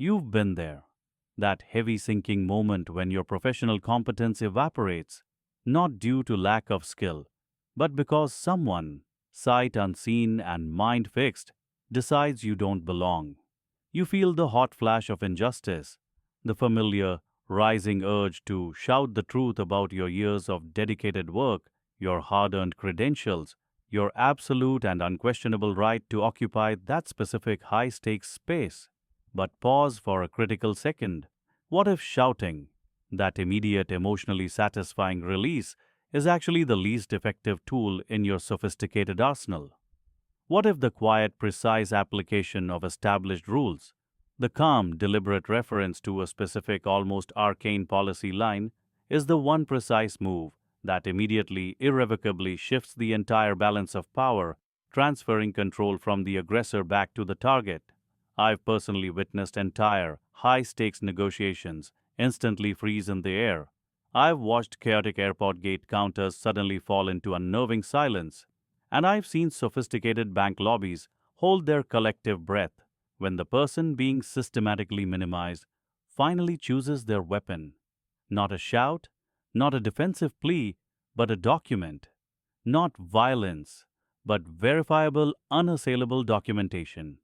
You've been there. That heavy sinking moment when your professional competence evaporates, not due to lack of skill, but because someone, sight unseen and mind fixed, decides you don't belong. You feel the hot flash of injustice, the familiar, rising urge to shout the truth about your years of dedicated work, your hard earned credentials, your absolute and unquestionable right to occupy that specific high stakes space. But pause for a critical second. What if shouting, that immediate emotionally satisfying release, is actually the least effective tool in your sophisticated arsenal? What if the quiet, precise application of established rules, the calm, deliberate reference to a specific, almost arcane policy line, is the one precise move that immediately, irrevocably shifts the entire balance of power, transferring control from the aggressor back to the target? I've personally witnessed entire, high stakes negotiations instantly freeze in the air. I've watched chaotic airport gate counters suddenly fall into unnerving silence. And I've seen sophisticated bank lobbies hold their collective breath when the person being systematically minimized finally chooses their weapon. Not a shout, not a defensive plea, but a document. Not violence, but verifiable, unassailable documentation.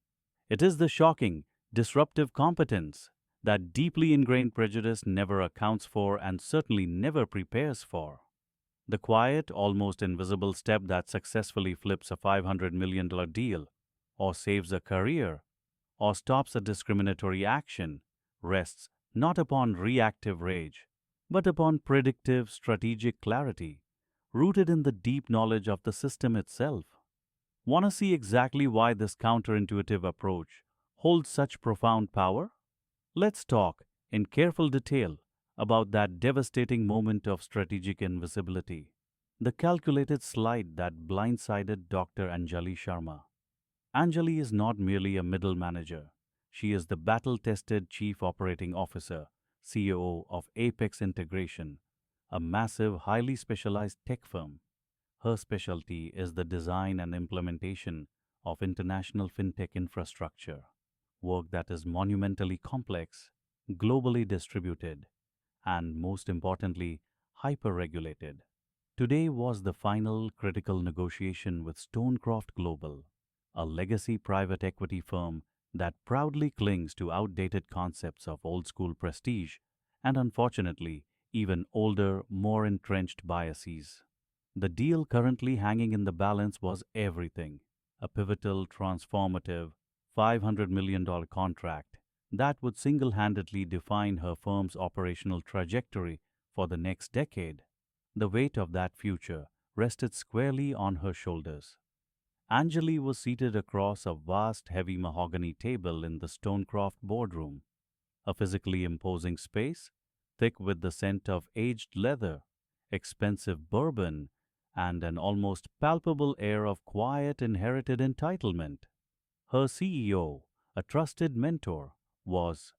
It is the shocking, disruptive competence that deeply ingrained prejudice never accounts for and certainly never prepares for. The quiet, almost invisible step that successfully flips a $500 million deal, or saves a career, or stops a discriminatory action, rests not upon reactive rage, but upon predictive, strategic clarity, rooted in the deep knowledge of the system itself. Want to see exactly why this counterintuitive approach holds such profound power? Let's talk in careful detail about that devastating moment of strategic invisibility, the calculated slide that blindsided Dr. Anjali Sharma. Anjali is not merely a middle manager. She is the battle tested Chief Operating Officer, CEO of Apex Integration, a massive, highly specialized tech firm. Her specialty is the design and implementation of international fintech infrastructure, work that is monumentally complex, globally distributed, and most importantly, hyper-regulated. Today was the final critical negotiation with Stonecroft Global, a legacy private equity firm that proudly clings to outdated concepts of old school prestige and unfortunately even older, more entrenched biases. The deal currently hanging in the balance was everything: a pivotal, transformative $500 million contract that would single handedly define her firm's operational trajectory for the next decade. The weight of that future rested squarely on her shoulders. Anjali was seated across a vast, heavy mahogany table in the Stonecroft boardroom, a physically imposing space, thick with the scent of aged leather, expensive bourbon, and an almost palpable air of quiet inherited entitlement. Her CEO, a trusted mentor, was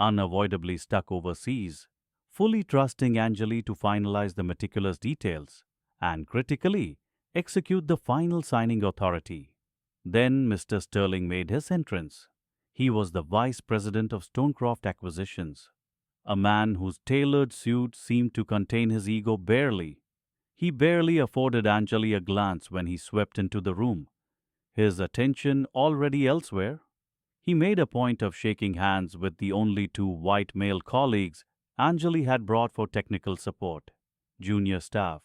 unavoidably stuck overseas, fully trusting Anjali to finalize the meticulous details and critically execute the final signing authority. Then Mr. Sterling made his entrance. He was the vice president of Stonecroft Acquisitions, a man whose tailored suit seemed to contain his ego barely. He barely afforded Anjali a glance when he swept into the room, his attention already elsewhere. He made a point of shaking hands with the only two white male colleagues Anjali had brought for technical support, junior staff,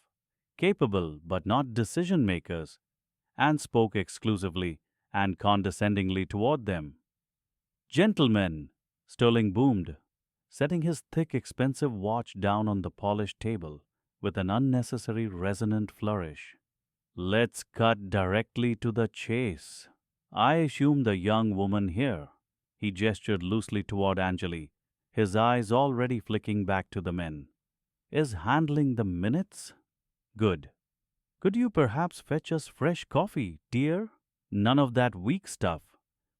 capable but not decision makers, and spoke exclusively and condescendingly toward them. "Gentlemen," Sterling boomed, setting his thick, expensive watch down on the polished table with an unnecessary resonant flourish. "Let's cut directly to the chase. I assume the young woman here," he gestured loosely toward Anjali, his eyes already flicking back to the men, "is handling the minutes? Good. Could you perhaps fetch us fresh coffee, dear? None of that weak stuff.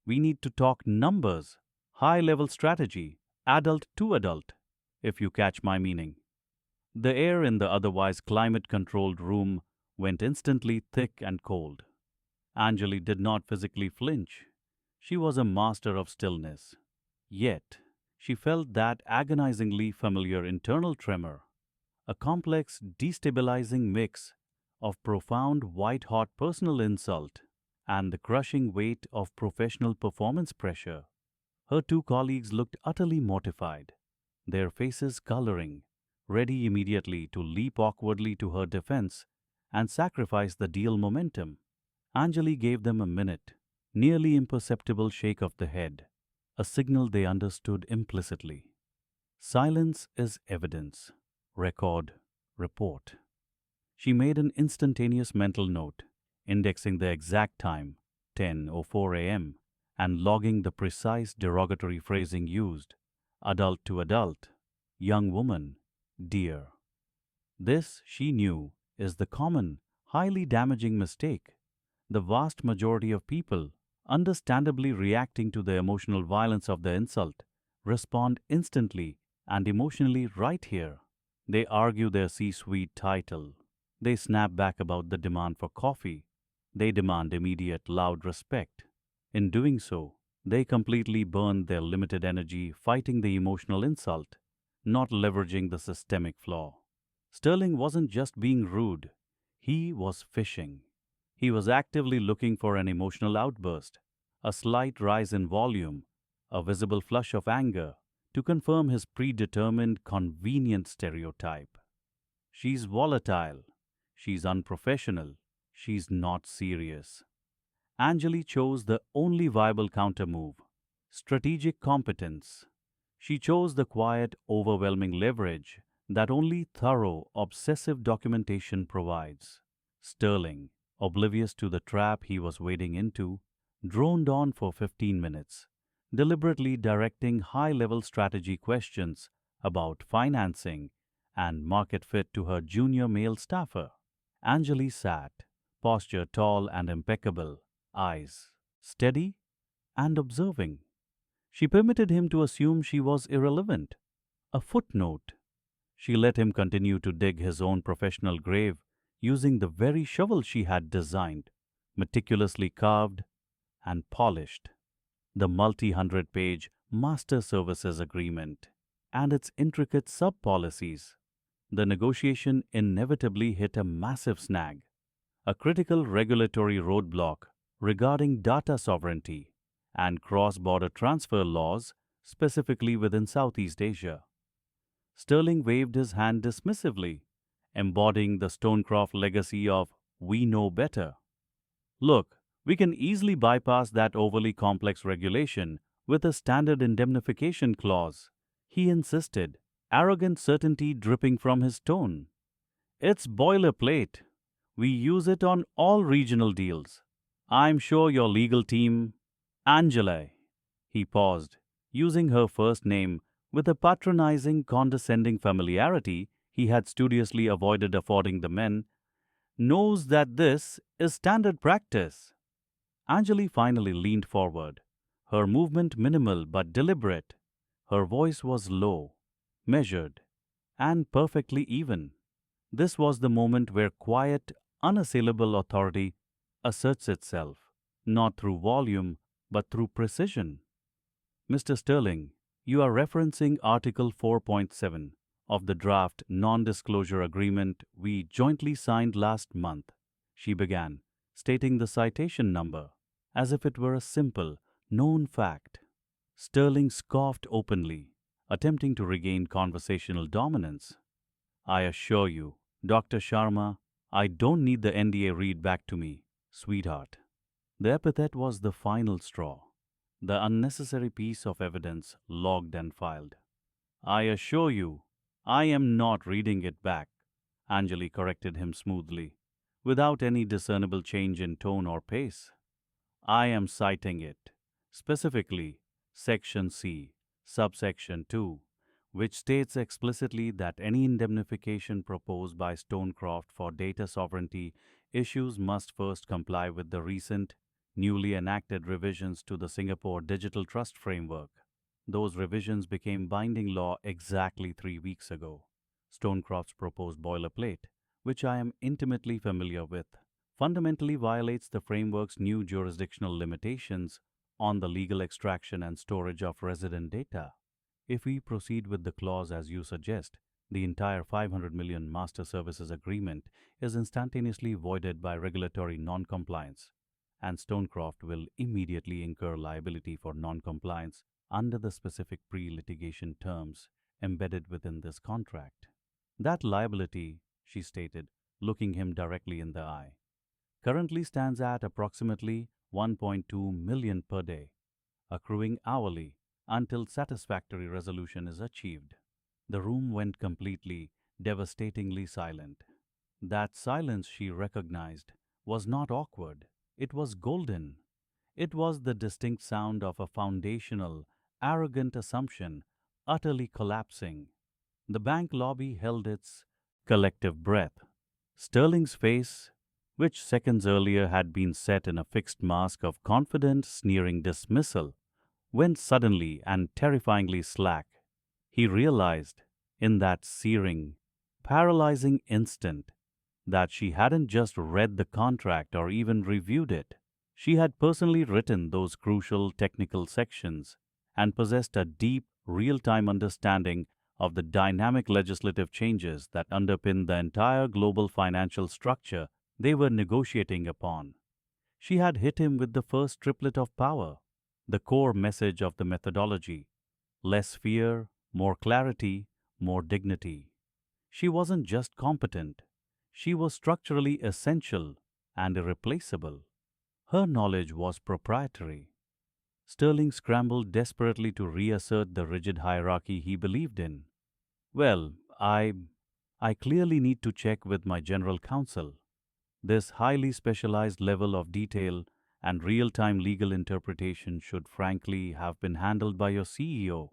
We need to talk numbers, high-level strategy, adult to adult, if you catch my meaning." The air in the otherwise climate-controlled room went instantly thick and cold. Anjali did not physically flinch. She was a master of stillness. Yet, she felt that agonizingly familiar internal tremor, a complex, destabilizing mix of profound, white hot personal insult and the crushing weight of professional performance pressure. Her two colleagues looked utterly mortified, their faces coloring, ready immediately to leap awkwardly to her defense and sacrifice the deal momentum. Anjali gave them a minute, nearly imperceptible shake of the head, a signal they understood implicitly. Silence is evidence. Record, report. She made an instantaneous mental note, indexing the exact time, 10:04 a.m., and logging the precise derogatory phrasing used, adult to adult, young woman, dear. This, she knew, is the common, highly damaging mistake. The vast majority of people, understandably reacting to the emotional violence of the insult, respond instantly and emotionally right here. They argue their C-suite title. They snap back about the demand for coffee. They demand immediate, loud respect. In doing so, they completely burn their limited energy fighting the emotional insult, not leveraging the systemic flaw. Sterling wasn't just being rude, he was fishing. He was actively looking for an emotional outburst, a slight rise in volume, a visible flush of anger, to confirm his predetermined, convenient stereotype. She's volatile. She's unprofessional. She's not serious. Anjali chose the only viable countermove, strategic competence. She chose the quiet, overwhelming leverage that only thorough, obsessive documentation provides. Sterling, oblivious to the trap he was wading into, droned on for 15 minutes, deliberately directing high-level strategy questions about financing and market fit to her junior male staffer. Anjali sat, posture tall and impeccable, eyes steady and observing. She permitted him to assume she was irrelevant, a footnote. She let him continue to dig his own professional grave using the very shovel she had designed, meticulously carved and polished. The multi-hundred page Master Services Agreement and its intricate sub-policies. The negotiation inevitably hit a massive snag, a critical regulatory roadblock regarding data sovereignty and cross-border transfer laws, specifically within Southeast Asia. Sterling waved his hand dismissively, embodying the Stonecroft legacy of "we know better." Look, we can easily bypass that overly complex regulation with a standard indemnification clause, he insisted, arrogant certainty dripping from his tone. It's boilerplate. We use it on all regional deals. I'm sure your legal team, Angela. He paused, using her first name with a patronizing, condescending familiarity he had studiously avoided affording the men, knows that this is standard practice. Anjali finally leaned forward, her movement minimal but deliberate. Her voice was low, measured, and perfectly even. This was the moment where quiet, unassailable authority asserts itself, not through volume, but through precision. Mr. Sterling, you are referencing Article 4.7 of the draft non-disclosure agreement we jointly signed last month, she began, stating the citation number, as if it were a simple, known fact. Sterling scoffed openly, attempting to regain conversational dominance. I assure you, Dr. Sharma, I don't need the NDA read back to me, sweetheart. The epithet was the final straw, the unnecessary piece of evidence logged and filed. I assure you, I am not reading it back, Anjali corrected him smoothly, without any discernible change in tone or pace. I am citing it, specifically Section C, subsection 2, which states explicitly that any indemnification proposed by Stonecroft for data sovereignty issues must first comply with the recent, newly enacted revisions to the Singapore Digital Trust Framework. Those revisions became binding law exactly 3 weeks ago. Stonecroft's proposed boilerplate, which I am intimately familiar with, fundamentally violates the framework's new jurisdictional limitations on the legal extraction and storage of resident data. If we proceed with the clause as you suggest, the entire 500 million master services agreement is instantaneously voided by regulatory non-compliance, and Stonecroft will immediately incur liability for non-compliance under the specific pre-litigation terms embedded within this contract. That liability, she stated, looking him directly in the eye, currently stands at approximately 1.2 million per day, accruing hourly until satisfactory resolution is achieved. The room went completely, devastatingly silent. That silence, she recognized, was not awkward. It was golden. It was the distinct sound of a foundational, arrogant assumption utterly collapsing. The bank lobby held its collective breath. Sterling's face, which seconds earlier had been set in a fixed mask of confident, sneering dismissal, went suddenly and terrifyingly slack. He realized, in that searing, paralyzing instant, that she hadn't just read the contract or even reviewed it. She had personally written those crucial technical sections and possessed a deep, real-time understanding of the dynamic legislative changes that underpin the entire global financial structure they were negotiating upon. She had hit him with the first triplet of power, the core message of the methodology: less fear, more clarity, more dignity. She wasn't just competent, she was structurally essential and irreplaceable. Her knowledge was proprietary. Sterling scrambled desperately to reassert the rigid hierarchy he believed in. Well, I clearly need to check with my general counsel. This highly specialized level of detail and real-time legal interpretation should frankly have been handled by your CEO.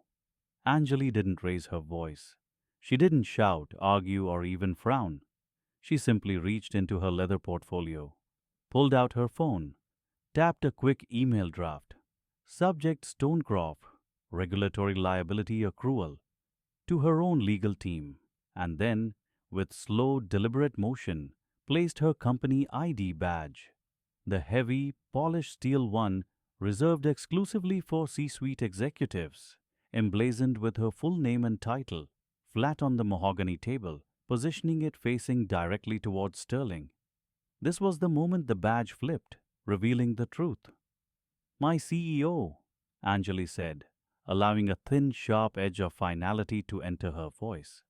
Anjali didn't raise her voice. She didn't shout, argue, or even frown. She simply reached into her leather portfolio, pulled out her phone, tapped a quick email draft. Subject: Stonecroft, regulatory liability accrual, to her own legal team, and then, with slow, deliberate motion, placed her company ID badge, the heavy, polished steel one reserved exclusively for C-suite executives, emblazoned with her full name and title, flat on the mahogany table, positioning it facing directly towards Sterling. This was the moment the badge flipped, revealing the truth. "My CEO," Anjali said, allowing a thin, sharp edge of finality to enter her voice,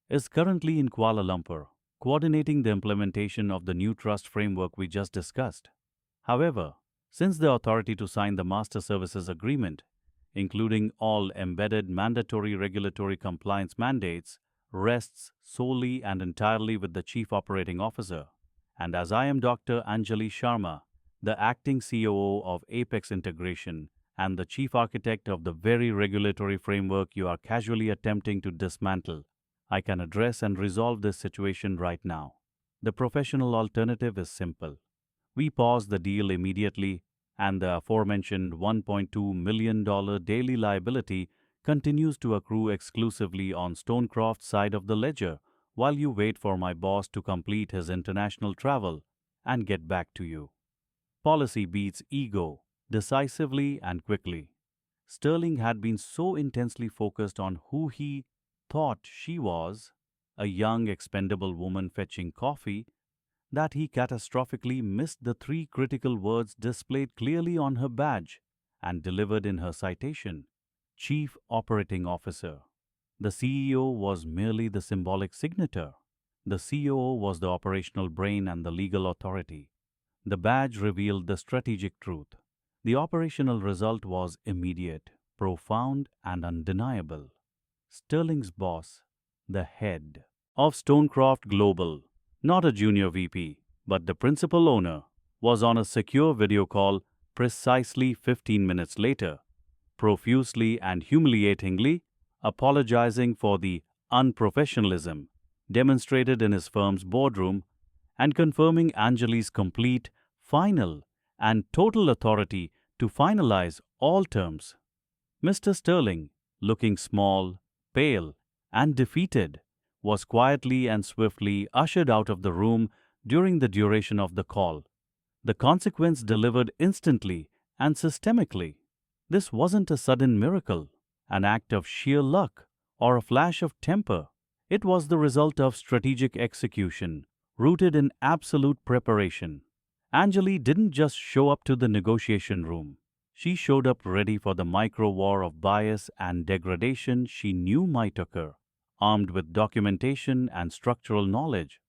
"is currently in Kuala Lumpur, coordinating the implementation of the new trust framework we just discussed. However, since the authority to sign the Master Services Agreement, including all embedded mandatory regulatory compliance mandates, rests solely and entirely with the Chief Operating Officer, and as I am Dr. Anjali Sharma, the acting COO of Apex Integration and the chief architect of the very regulatory framework you are casually attempting to dismantle, I can address and resolve this situation right now. The professional alternative is simple. We pause the deal immediately, and the aforementioned $1.2 million daily liability continues to accrue exclusively on Stonecroft's side of the ledger while you wait for my boss to complete his international travel and get back to you." Policy beats ego, decisively and quickly. Sterling had been so intensely focused on who he thought she was, a young, expendable woman fetching coffee, that he catastrophically missed the three critical words displayed clearly on her badge and delivered in her citation: Chief Operating Officer. The CEO was merely the symbolic signature. The COO was the operational brain and the legal authority. The badge revealed the strategic truth. The operational result was immediate, profound, and undeniable. Sterling's boss, the head of Stonecroft Global, not a junior VP, but the principal owner, was on a secure video call precisely 15 minutes later, profusely and humiliatingly apologizing for the unprofessionalism demonstrated in his firm's boardroom and confirming Anjali's complete, final, and total authority to finalize all terms. Mr. Sterling, looking small, pale, and defeated, was quietly and swiftly ushered out of the room during the duration of the call. The consequence delivered instantly And systemically, this wasn't a sudden miracle, an act of sheer luck, or a flash of temper. It was the result of strategic execution, rooted in absolute preparation. Anjali didn't just show up to the negotiation room. She showed up ready for the micro war of bias and degradation she knew might occur, armed with documentation and structural knowledge.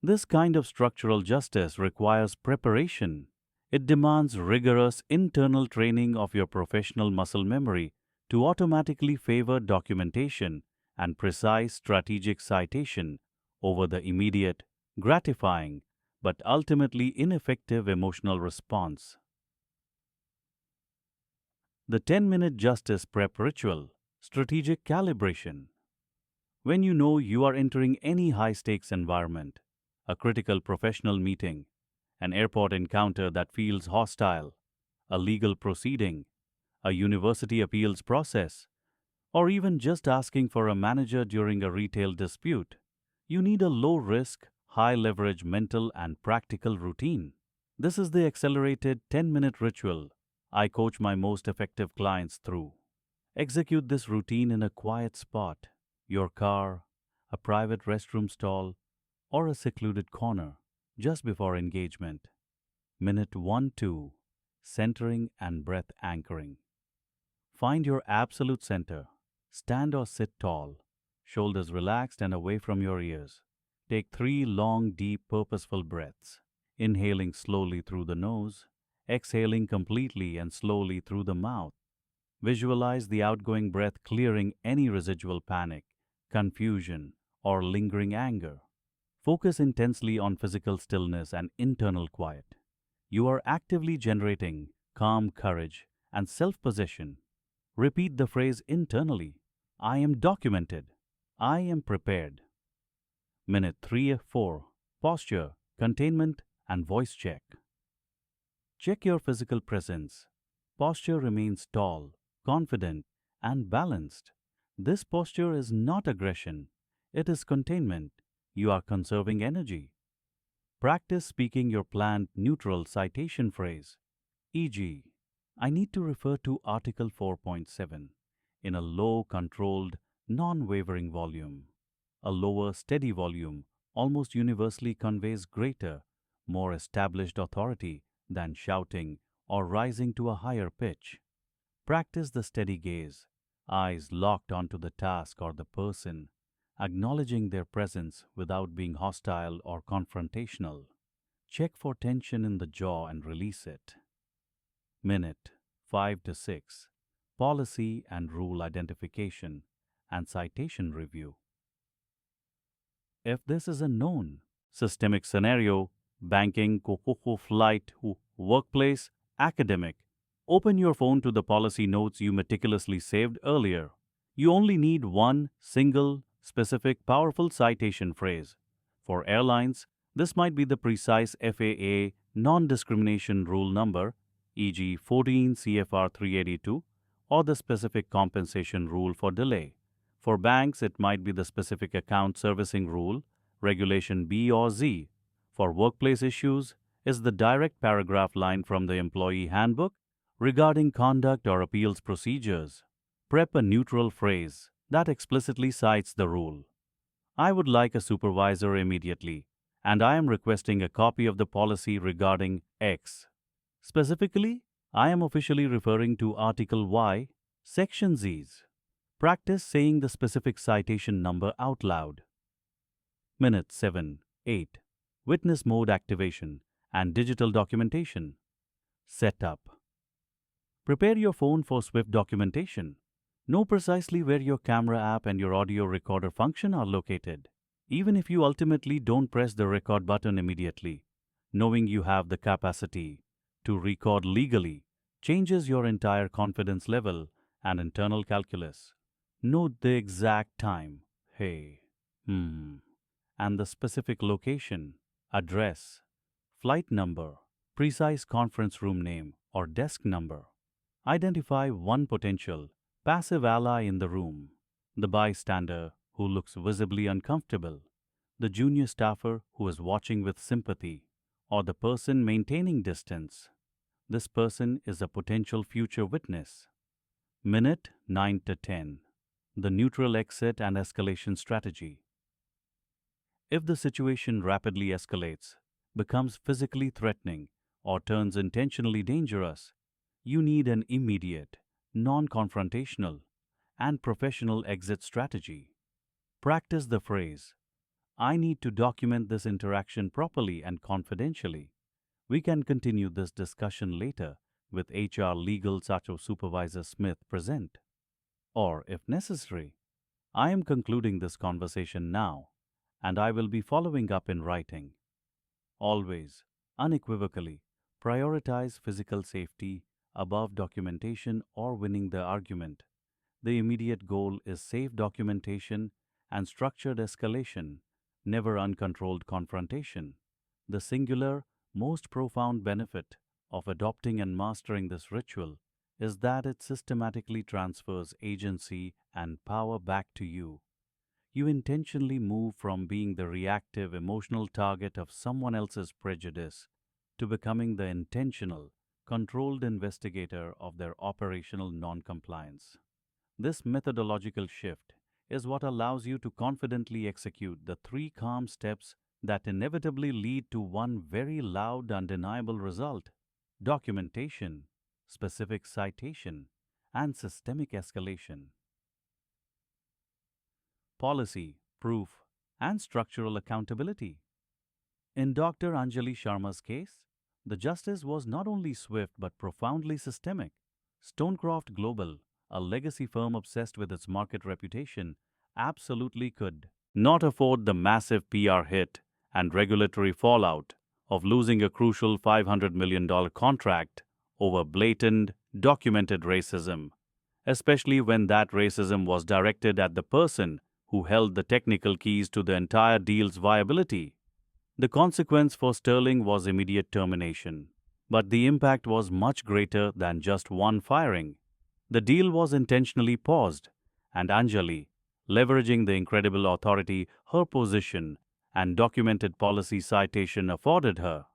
This kind of structural justice requires preparation. It demands rigorous internal training of your professional muscle memory to automatically favor documentation and precise strategic citation over the immediate, gratifying, but ultimately ineffective emotional response. The 10-minute justice prep ritual, strategic calibration. When you know you are entering any high stakes environment, a critical professional meeting, an airport encounter that feels hostile, a legal proceeding, a university appeals process, or even just asking for a manager during a retail dispute, you need a low risk, high leverage mental and practical routine. This is the accelerated 10-minute ritual I coach my most effective clients through. Execute this routine in a quiet spot, your car, a private restroom stall, or a secluded corner, just before engagement. Minute 1 2 Centering and breath anchoring. Find your absolute center. Stand or sit tall, shoulders relaxed and away from your ears. Take 3 long, deep, purposeful breaths, inhaling slowly through the nose, exhaling completely and slowly through the mouth. Visualize the outgoing breath clearing any residual panic, confusion, or lingering anger. Focus intensely on physical stillness and internal quiet. You are actively generating calm courage and self possession. Repeat the phrase internally: I am documented. I am prepared. Minute 3 4 Posture, containment, and voice check. Check your physical presence. Posture remains tall, confident, and balanced. This posture is not aggression, it is containment. You are conserving energy. Practice speaking your planned neutral citation phrase, e.g., I need to refer to Article 4.7 in a low, controlled, non wavering volume. A lower, steady volume almost universally conveys greater, more established authority than shouting or rising to a higher pitch. Practice the steady gaze, eyes locked onto the task or the person, acknowledging their presence without being hostile or confrontational. Check for tension in the jaw and release it. Minute 5 to 6 Policy and rule identification and citation review. If this is a known systemic scenario, banking, flight, workplace, academic, open your phone to the policy notes you meticulously saved earlier. You only need one single, specific, powerful citation phrase. For airlines, this might be the precise FAA non-discrimination rule number, e.g. 14 CFR 382, or the specific compensation rule for delay. For banks, it might be the specific account servicing rule, regulation B or Z. For workplace issues, is the direct paragraph line from the employee handbook regarding conduct or appeals procedures. Prep a neutral phrase that explicitly cites the rule. I would like a supervisor immediately, and I am requesting a copy of the policy regarding X. Specifically, I am officially referring to Article Y, Section Z's. Practice saying the specific citation number out loud. Minute 7 8 Witness mode activation and digital documentation. Setup. Prepare your phone for swift documentation. Know precisely where your camera app and your audio recorder function are located. Even if you ultimately don't press the record button immediately, knowing you have the capacity to record legally changes your entire confidence level and internal calculus. Note the exact time, and the specific location, address, flight number, precise conference room name or desk number. Identify one potential passive ally in the room: the bystander who looks visibly uncomfortable, the junior staffer who is watching with sympathy, or the person maintaining distance. This person is a potential future witness. Minute 9 to 10. The neutral exit and escalation strategy. If the situation rapidly escalates, becomes physically threatening, or turns intentionally dangerous, you need an immediate, non-confrontational, and professional exit strategy. Practice the phrase, I need to document this interaction properly and confidentially. We can continue this discussion later with HR Legal SACHO Supervisor Smith present. Or, if necessary, I am concluding this conversation now, and I will be following up in writing. Always, unequivocally, prioritize physical safety above documentation or winning the argument. The immediate goal is safe documentation and structured escalation, never uncontrolled confrontation. The singular, most profound benefit of adopting and mastering this ritual is that it systematically transfers agency and power back to you. You intentionally move from being the reactive, emotional target of someone else's prejudice to becoming the intentional, controlled investigator of their operational noncompliance. This methodological shift is what allows you to confidently execute the three calm steps that inevitably lead to one very loud, undeniable result: documentation, specific citation, and systemic escalation. Policy, proof, and structural accountability. In Dr. Anjali Sharma's case, the justice was not only swift but profoundly systemic. Stonecroft Global, a legacy firm obsessed with its market reputation, absolutely could not afford the massive PR hit and regulatory fallout of losing a crucial $500 million contract over blatant, documented racism, especially when that racism was directed at the person who held the technical keys to the entire deal's viability. The consequence for Sterling was immediate termination, but the impact was much greater than just one firing. The deal was intentionally paused, and Anjali, leveraging the incredible authority her position and documented policy citation afforded her,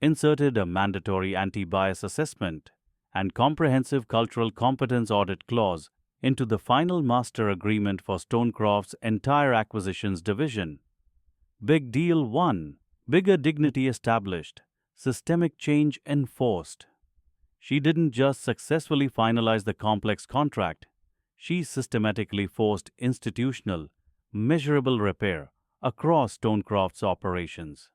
inserted a mandatory anti-bias assessment and comprehensive cultural competence audit clause into the final master agreement for Stonecroft's entire acquisitions division. Big deal won, bigger dignity established, systemic change enforced. She didn't just successfully finalize the complex contract, she systematically forced institutional, measurable repair across Stonecroft's operations.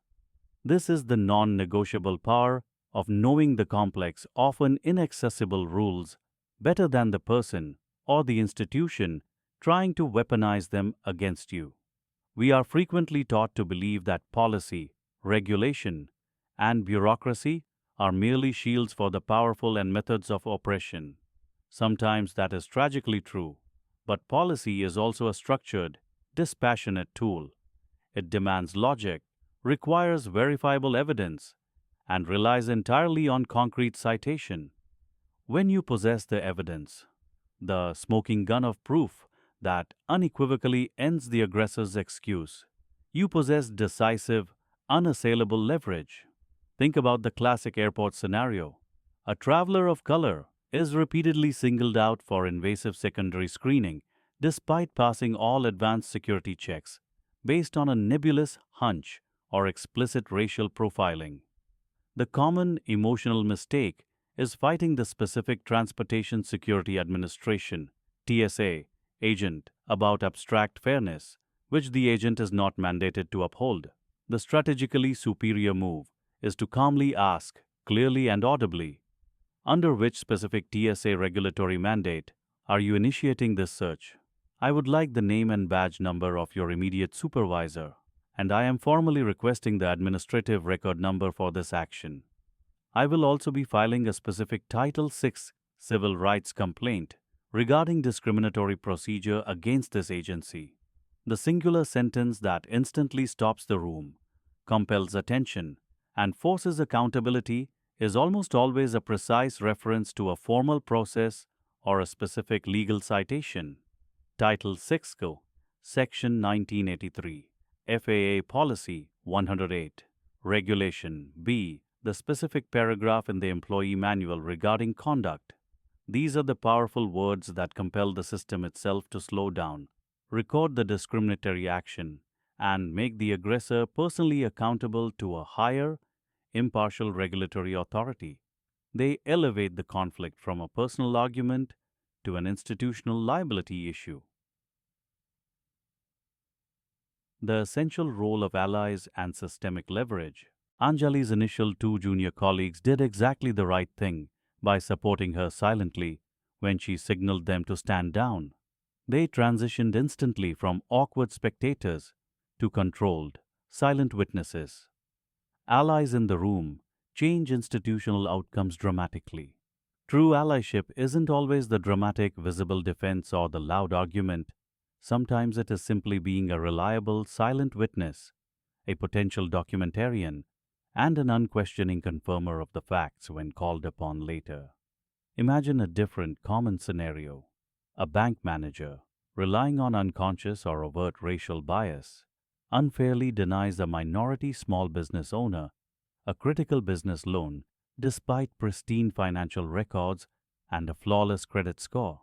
This is the non-negotiable power of knowing the complex, often inaccessible rules better than the person or the institution trying to weaponize them against you. We are frequently taught to believe that policy, regulation, and bureaucracy are merely shields for the powerful and methods of oppression. Sometimes that is tragically true, but policy is also a structured, dispassionate tool. It demands logic, requires verifiable evidence, and relies entirely on concrete citation. When you possess the evidence, the smoking gun of proof that unequivocally ends the aggressor's excuse, you possess decisive, unassailable leverage. Think about the classic airport scenario. A traveler of color is repeatedly singled out for invasive secondary screening despite passing all advanced security checks based on a nebulous hunch or explicit racial profiling. The common emotional mistake is fighting the specific Transportation Security Administration (TSA) agent about abstract fairness, which the agent is not mandated to uphold. The strategically superior move is to calmly ask, clearly and audibly, under which specific TSA regulatory mandate are you initiating this search? I would like the name and badge number of your immediate supervisor, and I am formally requesting the administrative record number for this action. I will also be filing a specific Title VI civil rights complaint regarding discriminatory procedure against this agency. The singular sentence that instantly stops the room, compels attention, and forces accountability is almost always a precise reference to a formal process or a specific legal citation. Title VI Co. Section 1983, FAA Policy 108, Regulation B the specific paragraph in the employee manual regarding conduct. These are the powerful words that compel the system itself to slow down, record the discriminatory action, and make the aggressor personally accountable to a higher, impartial regulatory authority. They elevate the conflict from a personal argument to an institutional liability issue. The essential role of allies and systemic leverage. Anjali's initial two junior colleagues did exactly the right thing by supporting her silently when she signaled them to stand down. They transitioned instantly from awkward spectators to controlled, silent witnesses. Allies in the room change institutional outcomes dramatically. True allyship isn't always the dramatic, visible defense or the loud argument. Sometimes it is simply being a reliable, silent witness, a potential documentarian, and an unquestioning confirmer of the facts when called upon later. Imagine a different common scenario. A bank manager, relying on unconscious or overt racial bias, unfairly denies a minority small business owner a critical business loan despite pristine financial records and a flawless credit score.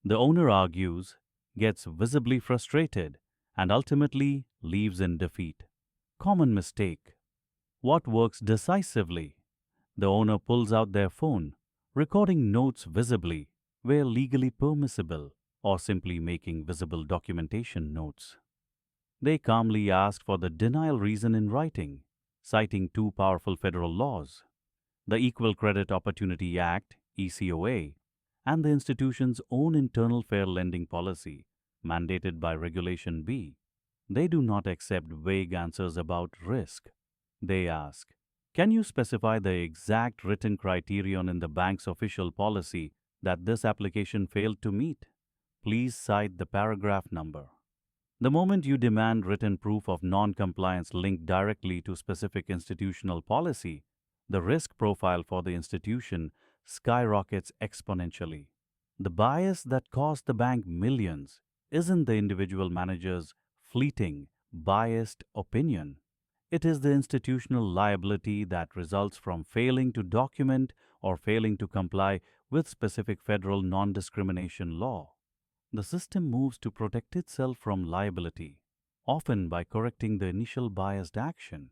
The owner argues, gets visibly frustrated, and ultimately leaves in defeat. Common mistake. What works decisively? The owner pulls out their phone, recording notes visibly where legally permissible, or simply making visible documentation notes. They calmly ask for the denial reason in writing, citing two powerful federal laws, the Equal Credit Opportunity Act, ECOA, and the institution's own internal fair lending policy, mandated by Regulation B. They do not accept vague answers about risk. They ask, can you specify the exact written criterion in the bank's official policy that this application failed to meet? Please cite the paragraph number. The moment you demand written proof of non-compliance linked directly to specific institutional policy, the risk profile for the institution skyrockets exponentially. The bias that cost the bank millions isn't the individual manager's fleeting, biased opinion. It is the institutional liability that results from failing to document or failing to comply with specific federal non-discrimination law. The system moves to protect itself from liability, often by correcting the initial biased action.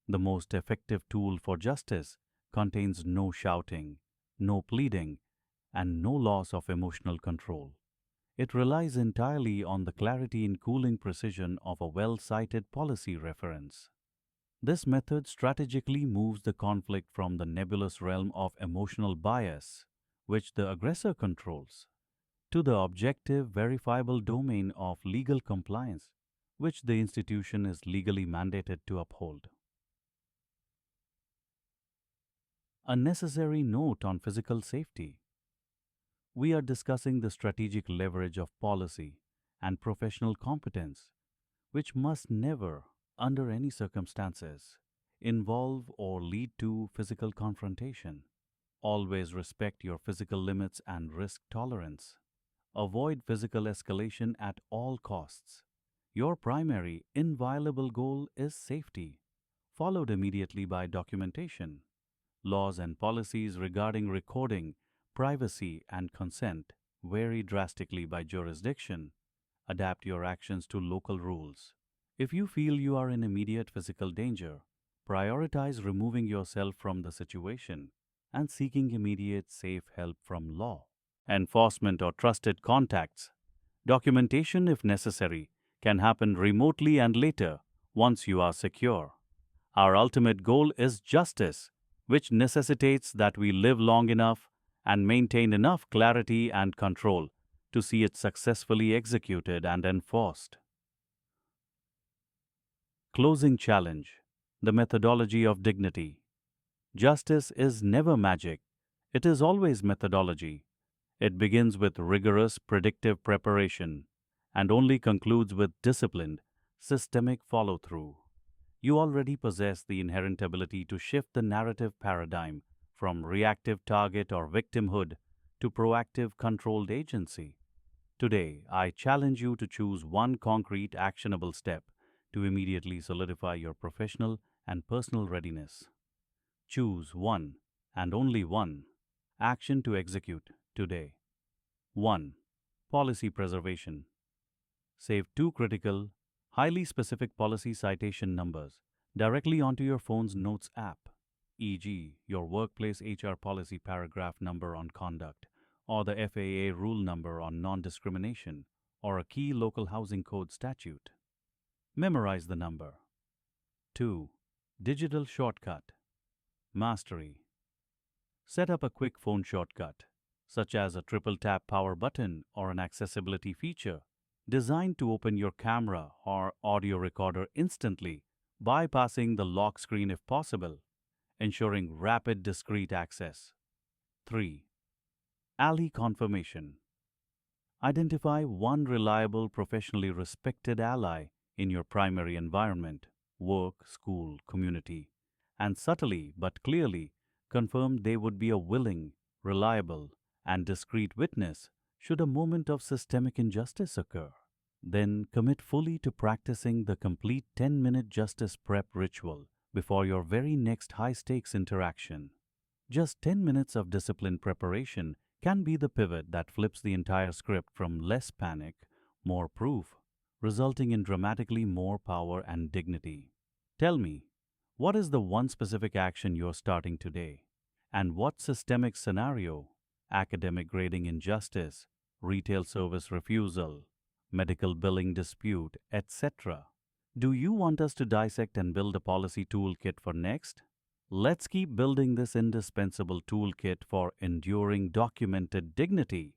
The most effective tool for justice contains no shouting, no pleading, and no loss of emotional control. It relies entirely on the clarity and cooling precision of a well-cited policy reference. This method strategically moves the conflict from the nebulous realm of emotional bias, which the aggressor controls, to the objective, verifiable domain of legal compliance, which the institution is legally mandated to uphold. A necessary note on physical safety. We are discussing the strategic leverage of policy and professional competence, which must never, under any circumstances, involve or lead to physical confrontation. Always respect your physical limits and risk tolerance. Avoid physical escalation at all costs. Your primary, inviolable goal is safety, followed immediately by documentation. Laws and policies regarding recording, privacy, and consent vary drastically by jurisdiction. Adapt your actions to local rules. If you feel you are in immediate physical danger, prioritize removing yourself from the situation and seeking immediate safe help from law enforcement or trusted contacts. Documentation, if necessary, can happen remotely and later once you are secure. Our ultimate goal is justice, which necessitates that we live long enough and maintain enough clarity and control to see it successfully executed and enforced. Closing challenge. The methodology of dignity. Justice is never magic. It is always methodology. It begins with rigorous predictive preparation and only concludes with disciplined, systemic follow-through. You already possess the inherent ability to shift the narrative paradigm from reactive target or victimhood to proactive controlled agency. Today, I challenge you to choose one concrete actionable step to immediately solidify your professional and personal readiness. Choose one, and only one, action to execute today. 1. Policy preservation. Save two critical, highly specific policy citation numbers directly onto your phone's Notes app, e.g., your workplace HR policy paragraph number on conduct, or the FAA rule number on non discrimination, or a key local housing code statute. Memorize the number. 2. Digital shortcut. Mastery. Set up a quick phone shortcut, such as a triple tap power button or an accessibility feature, designed to open your camera or audio recorder instantly, bypassing the lock screen if possible, ensuring rapid discrete access. 3. Ally confirmation. Identify one reliable, professionally respected ally in your primary environment, work, school, community, and subtly but clearly confirm they would be a willing, reliable, and discreet witness should a moment of systemic injustice occur. Then commit fully to practicing the complete 10-minute justice prep ritual before your very next high-stakes interaction. Just 10 minutes of disciplined preparation can be the pivot that flips the entire script from less panic, more proof, resulting in dramatically more power and dignity. Tell me, what is the one specific action you're starting today? And what systemic scenario, academic grading injustice, retail service refusal, medical billing dispute, etc., do you want us to dissect and build a policy toolkit for next? Let's keep building this indispensable toolkit for enduring documented dignity